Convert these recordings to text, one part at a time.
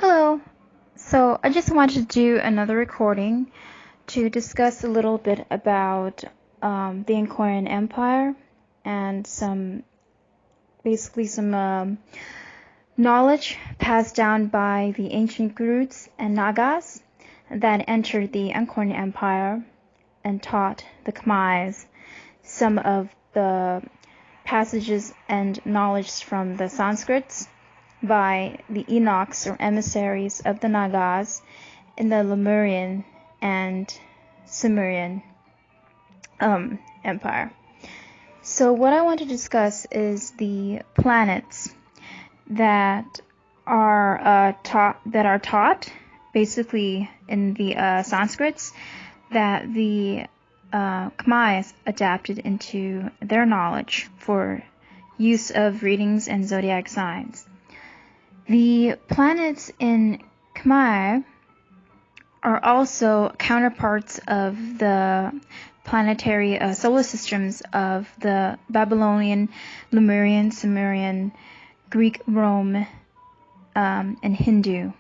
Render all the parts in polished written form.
Hello. So I just wanted to do another recording to discuss a little bit about the Angkorean Empire and some knowledge passed down by the ancient Kruths and Nagas that entered the Angkorean Empire and taught the Khmais some of the passages and knowledge from the Sanskrits by the Enochs or emissaries of the Nagas in the Lemurian and Sumerian Empire. So what I want to discuss is the planets that are taught basically in the Sanskrits that the Khmais adapted into their knowledge for use of readings and zodiac signs. The planets in Khmer are also counterparts of the planetary solar systems of the Babylonian, Lemurian, Sumerian, Greek, Rome, and Hindu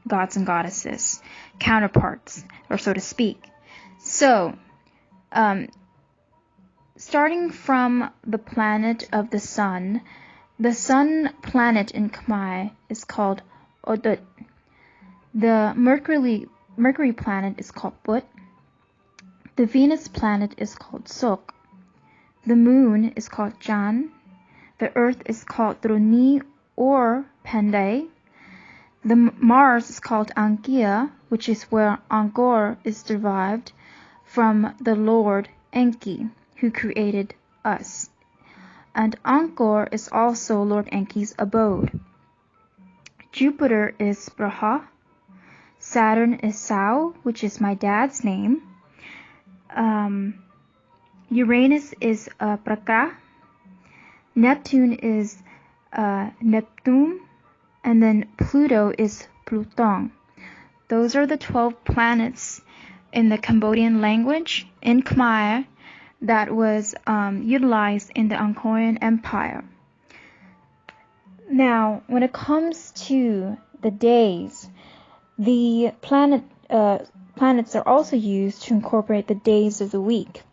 gods and goddesses, counterparts, or so to speak. So, starting from the planet of the sun planet in Khmer is called Odut. The Mercury planet is called Put. The Venus planet is called Sok. The moon is called Jan. The earth is called Droni or Panday. The Mars is called Ankia, which is where Angkor is derived from the Lord Enki, who created us. And Angkor is also Lord Enki's abode. Jupiter is Braha. Saturn is Sao, which is my dad's name. Uranus is Prakra. Neptune is Neptune. And then Pluto is Plutong. Those are the 12 planets in the Cambodian language in Khmer that was utilized in the Angkorean Empire. Now, when it comes to the days, the planets are also used to incorporate the days of the week.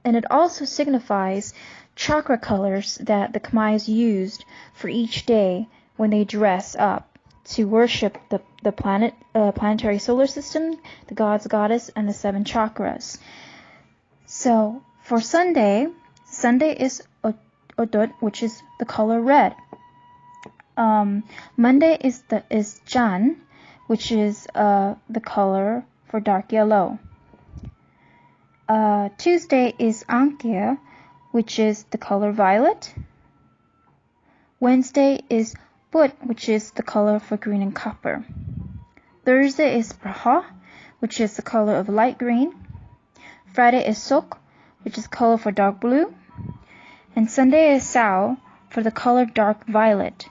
And it also signifies chakra colors that the Khmais used for each day when they dress up to worship the planetary solar system, the gods, goddess, and the 7 chakras. So, for Sunday is Odot, which is the color red. Monday is Jan, which is the color for dark yellow. Tuesday is Ankia, which is the color violet. Wednesday is Put, which is the color for green and copper. Thursday is Praha, which is the color of light green. Friday is Sok, which is color for dark blue. And Sunday is Sao, for the color dark violet.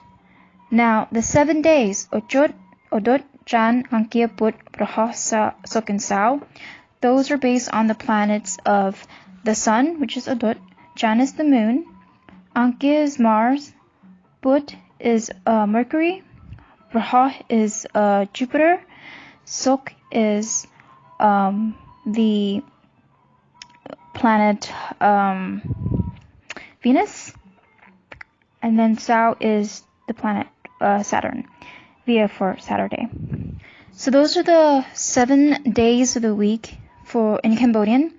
Now, the 7 days, Ochot, Odot, Jan, Ankia, Put, Praha, Sok, and Sao, those are based on the planets of the sun, which is Odot, Jan is the moon, Ankia is Mars, Put is Mercury, Praha is Jupiter, Sok is the planet Venus, and then Sao is the planet Saturn, via for Saturday. So those are the 7 days of the week in Cambodian,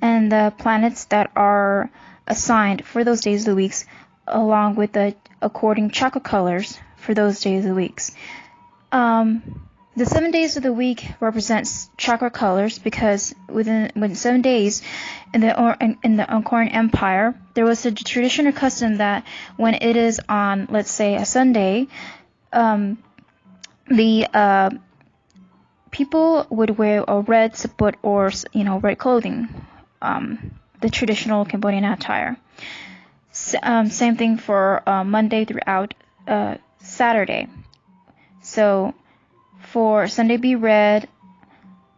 and the planets that are assigned for those days of the weeks, along with the according chakra colors for those days of the weeks. The 7 days of the week represents chakra colors because within 7 days in the Angkorean Empire, there was a tradition or custom that when it is on, let's say, a Sunday, the people would wear a red saput or red clothing, the traditional Cambodian attire. Same thing for Monday throughout Saturday. So for Sunday be red,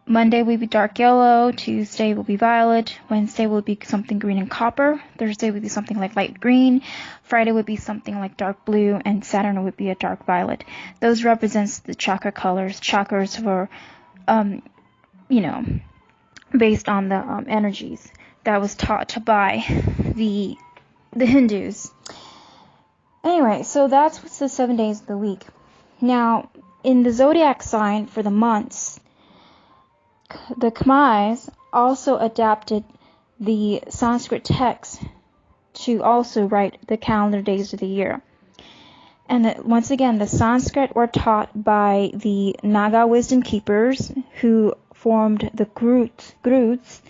Monday will be dark yellow, Tuesday will be violet, Wednesday will be something green and copper, Thursday will be something like light green, Friday would be something like dark blue, and Saturn would be a dark violet. Those represents the chakra colors. Chakras were, based on the energies that was taught by the Hindus. Anyway, so that's the 7 days of the week. Now, in the zodiac sign for the months, the Khmais also adapted the Sanskrit text to also write the calendar days of the year. And once again, the Sanskrit were taught by the Naga wisdom keepers who formed the Kruths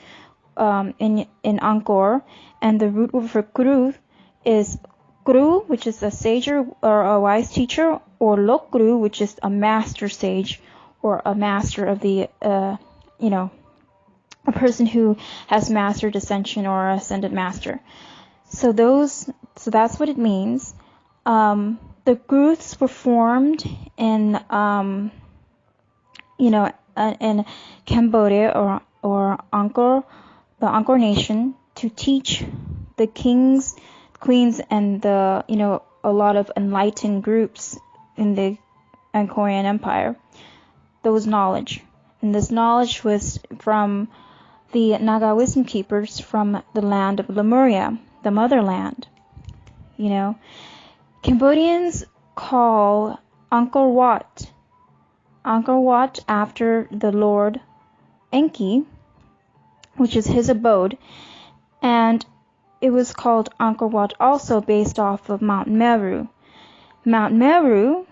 in Angkor, and the root word for Kruth is Kru, which is a sage or a wise teacher, or Lok Kru, which is a master sage or a master of the a person who has mastered Ascension or ascended master. So that's what it means. The Kruths were formed in in Cambodia or Angkor, the Angkor nation, to teach the kings, queens, and a lot of enlightened groups in the Angkorean Empire those knowledge. And this knowledge was from the Naga wisdom keepers from the land of Lemuria, the motherland. Cambodians call Angkor Wat after the Lord Enki, which is his abode, and it was called Angkor Wat also based off of Mount Meru. Mount Meru,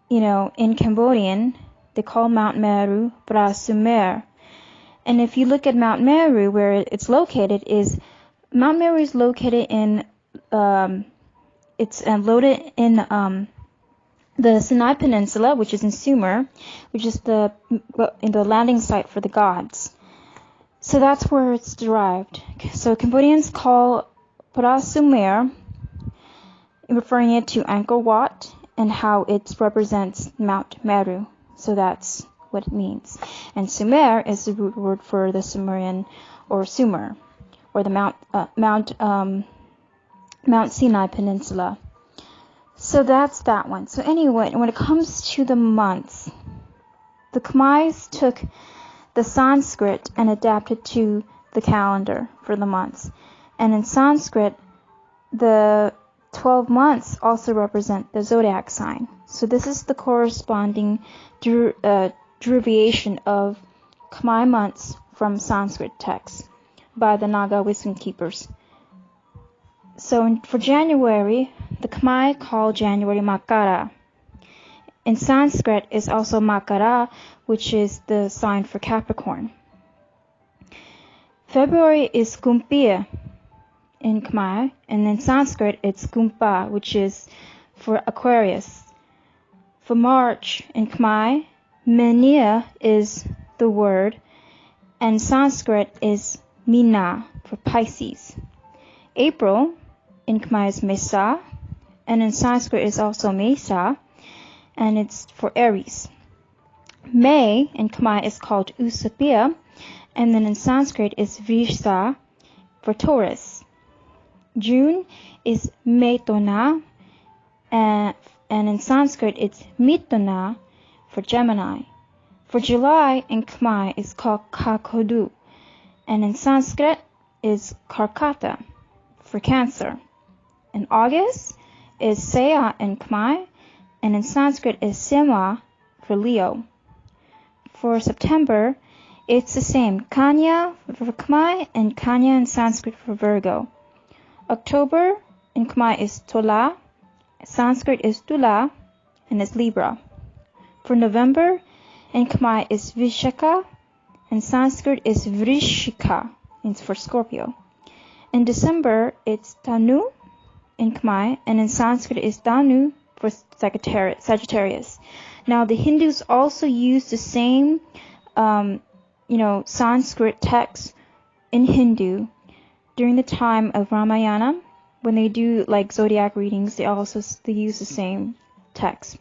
in Cambodian, they call Mount Meru Prasumer. And if you look at Mount Meru, where it's located, Mount Meru is located in the Sinai Peninsula, which is in Sumer, which is the landing site for the gods. So that's where it's derived. So Cambodians call Prasumer, referring it to Angkor Wat, and how it represents Mount Meru. So that's what it means. And Sumer is the root word for the Sumerian or Sumer, or the Mount Sinai Peninsula. So that's that one. So anyway, when it comes to the months, the Khmais took the Sanskrit and adapted to the calendar for the months. And in Sanskrit, the 12 months also represent the zodiac sign. So this is the corresponding derivation of Khmai months from Sanskrit texts by the Naga wisdom keepers. So for January, the Khmai call January Makara. In Sanskrit is also Makara, which is the sign for Capricorn. February is Kumbha in Khmer, and in Sanskrit it's Kumbha, which is for Aquarius. For March in Khmer, Menia is the word, and Sanskrit is Mina for Pisces. April in Khmer is Mesa, and in Sanskrit is also Mesa, and it's for Aries. May in Khmer is called Usapia, and then in Sanskrit is Vrishsa for Taurus. June is Metona, and in Sanskrit it's Mitona for Gemini. For July in Khmer is called Kakodu, and in Sanskrit is Karkata for Cancer. In August is Saya in Khmer, and in Sanskrit is Sema for Leo. For September, it's the same, Kanya for Khmer and Kanya in Sanskrit for Virgo. October in Khmer is Tola, Sanskrit is Tula, and it's Libra. For November in Khmer is Vishaka, and Sanskrit is Vrishika, it's for Scorpio. In December, it's Tanu in Khmer, and in Sanskrit is Danu for Sagittarius. Now, the Hindus also use the same, Sanskrit text in Hindu during the time of Ramayana. When they do like zodiac readings, they use the same text.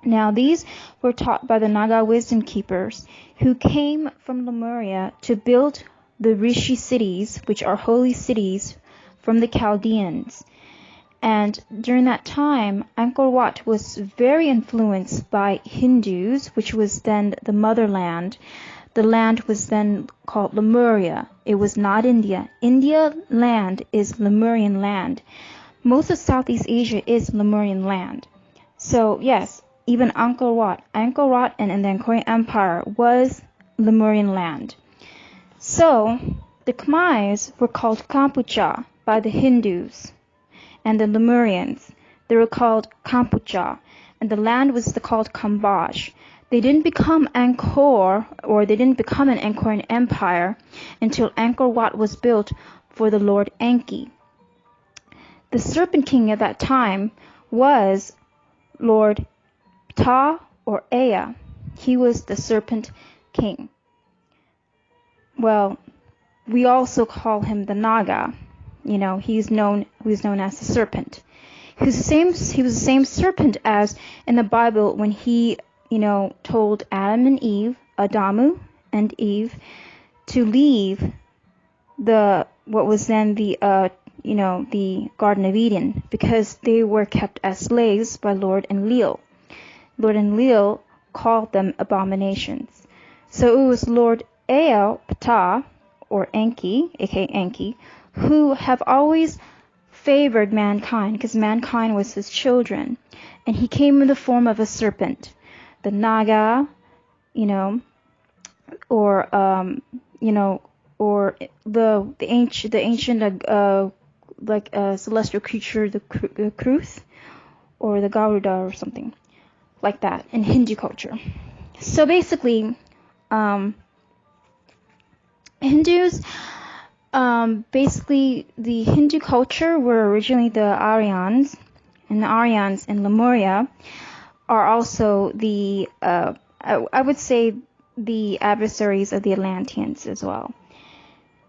Now these were taught by the Naga wisdom keepers who came from Lemuria to build the Rishi cities, which are holy cities from the Chaldeans. And during that time, Angkor Wat was very influenced by Hindus, which was then the motherland. The land was then called Lemuria. It was not India. India land is Lemurian land. Most of Southeast Asia is Lemurian land. So yes, even Angkor Wat and the Angkorean Empire was Lemurian land. So the Khmais were called Kambuja by the Hindus, and the Lemurians, they were called Kambuja, and the land was called Kambuja. They didn't become Angkor, or they didn't become an Angkorean Empire until Angkor Wat was built for the Lord Enki. The Serpent King at that time was Lord Ta or Ea. He was the Serpent King. Well, we also call him the Naga. You know, he's known as the serpent. He was the same serpent as in the Bible when he, told Adamu and Eve, to leave what was then the Garden of Eden, because they were kept as slaves by Lord Enlil. Lord Enlil called them abominations. So it was Lord Ea Ptah, or Enki, aka Enki, who have always favored mankind, because mankind was his children, and he came in the form of a serpent, the Naga, or the ancient celestial creature, the Kruths, or the Garuda, or something like that in Hindu culture. So basically, Hindus. Basically, the Hindu culture were originally the Aryans, and the Aryans in Lemuria are also the, I would say, the adversaries of the Atlanteans as well.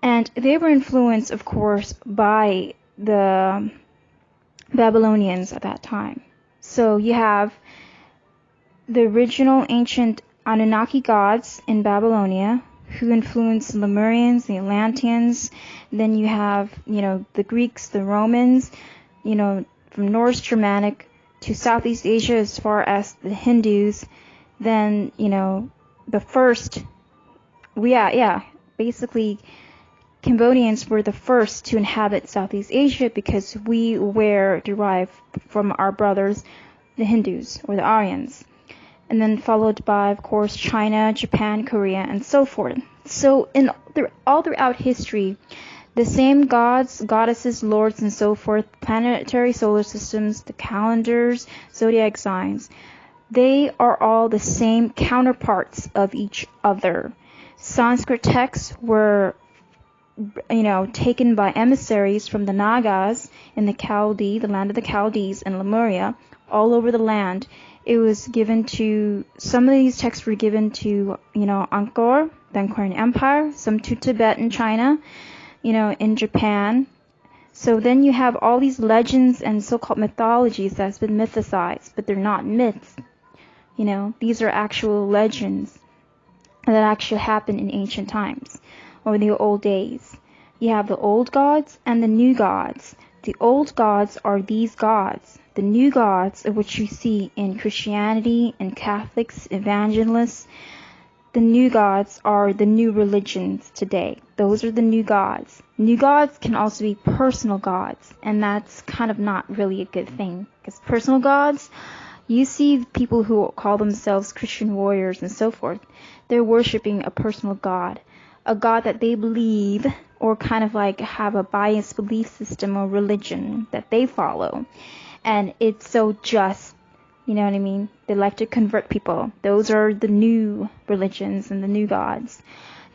And they were influenced, of course, by the Babylonians at that time. So you have the original ancient Anunnaki gods in Babylonia, who influenced the Lemurians, the Atlanteans. Then you have, the Greeks, the Romans, from Norse Germanic to Southeast Asia as far as the Hindus. Then, the first, basically Cambodians were the first to inhabit Southeast Asia because we were derived from our brothers, the Hindus or the Aryans. And then followed by, of course, China, Japan, Korea, and so forth. So all throughout history, the same gods, goddesses, lords, and so forth, planetary solar systems, the calendars, zodiac signs, they are all the same counterparts of each other. Sanskrit texts were, taken by emissaries from the Nagas in the Chaldee, the land of the Chaldees, and Lemuria, all over the land. It was given to, some of these texts were given to, Angkor, the Angkorean Empire, some to Tibet and China, in Japan. So then you have all these legends and so-called mythologies that's been mythicized, but they're not myths. These are actual legends that actually happened in ancient times, or the old days. You have the old gods and the new gods. The old gods are these gods. The new gods, of which you see in Christianity and Catholics, evangelists, the new gods are the new religions today. Those are the new gods. New gods can also be personal gods, and that's kind of not really a good thing, because personal gods, you see people who call themselves Christian warriors and so forth, they're worshiping a personal god, a god that they believe, or kind of like have a biased belief system or religion that they follow. And it's so just, you know what I mean? They like to convert people. Those are the new religions and the new gods.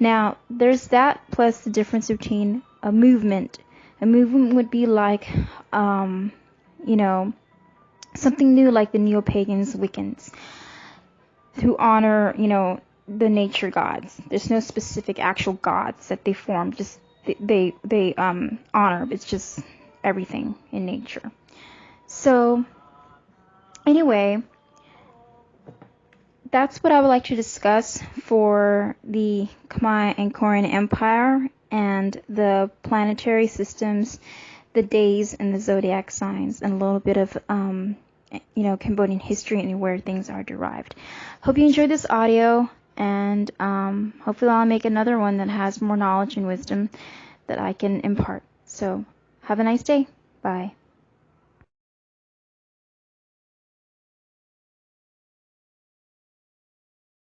Now, there's that plus the difference between a movement. A movement would be like, something new like the Neo-Pagans, Wiccans, who honor, the nature gods. There's no specific actual gods that they form. Just they honor. It's just everything in nature. So, anyway, that's what I would like to discuss for the Khmer Angkorean Empire and the planetary systems, the days, and the zodiac signs, and a little bit of Cambodian history and where things are derived. Hope you enjoyed this audio, and hopefully I'll make another one that has more knowledge and wisdom that I can impart. So have a nice day. Bye.